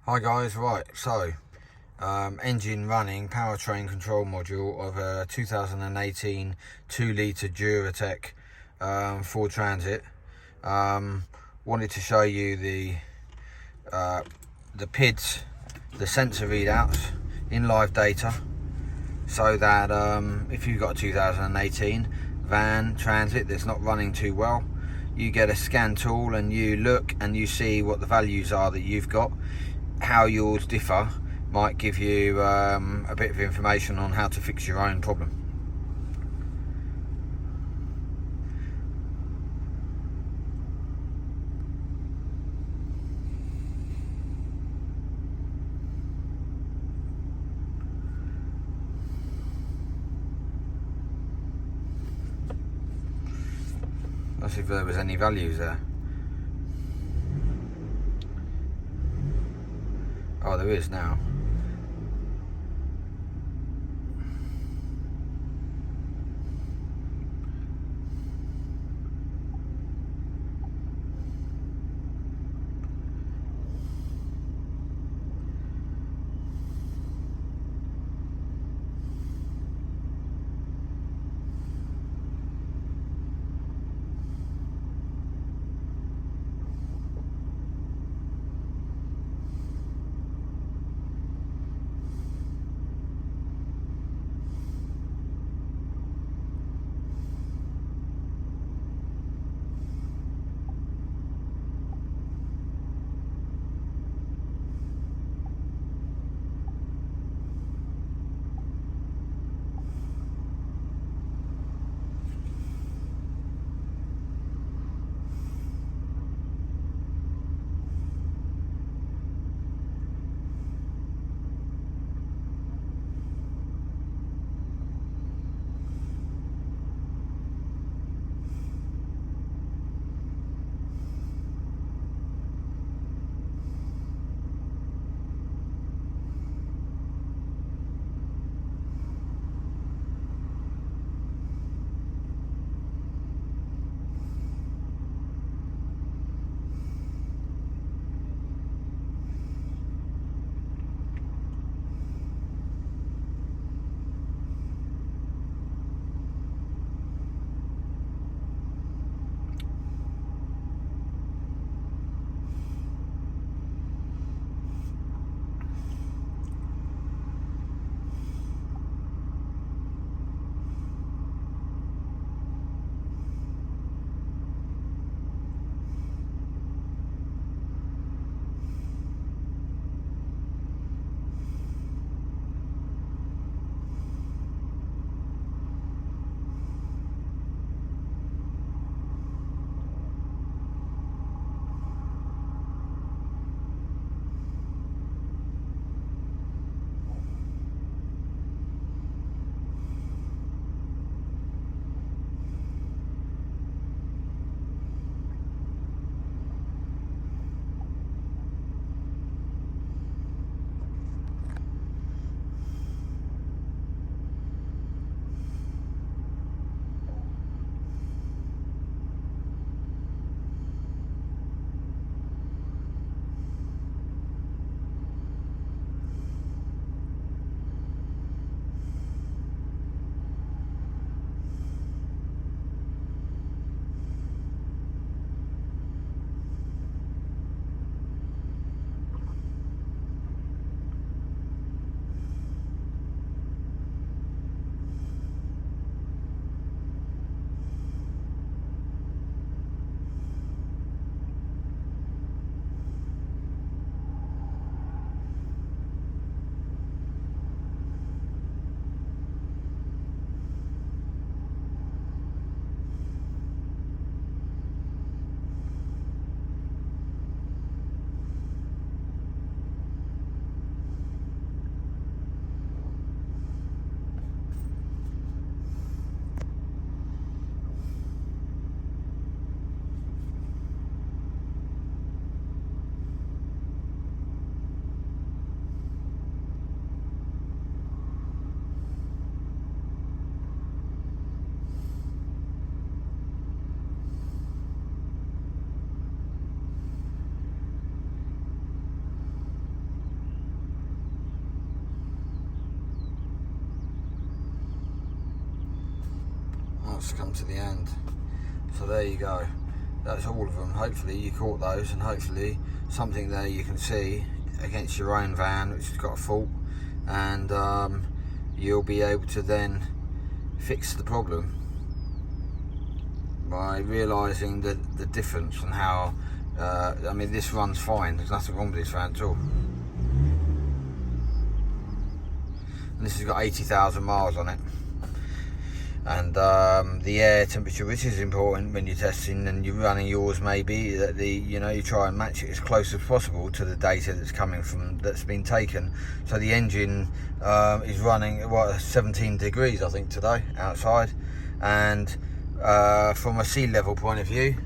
Hi guys, right, so engine running, powertrain control module of a 2018 2-litre Duratorq Ford Transit. Wanted to show you the PIDs, the sensor readouts in live data, so that if you've got a 2018 van Transit that's not running too well, you get a scan tool and you look and you see what the values are that you've got. How yours differ might give you a bit of information on how to fix your own problem. Let's see if there was any values there. Oh, there is now. Let's come to the end. So there you go. That's all of them. Hopefully you caught those, and hopefully something there you can see against your own van which has got a fault, and you'll be able to then fix the problem by realising the difference and how I mean, this runs fine, there's nothing wrong with this van at all, and this has got 80,000 miles on it. And the air temperature, which is important when you're testing and you're running yours, maybe that you try and match it as close as possible to the data that's been taken. So the engine is running 17 degrees I think today outside, and from a sea level point of view,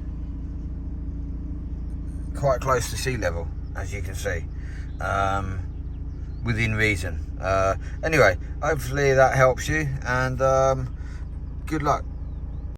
quite close to sea level, as you can see, within reason. Anyway, hopefully that helps you, and good luck.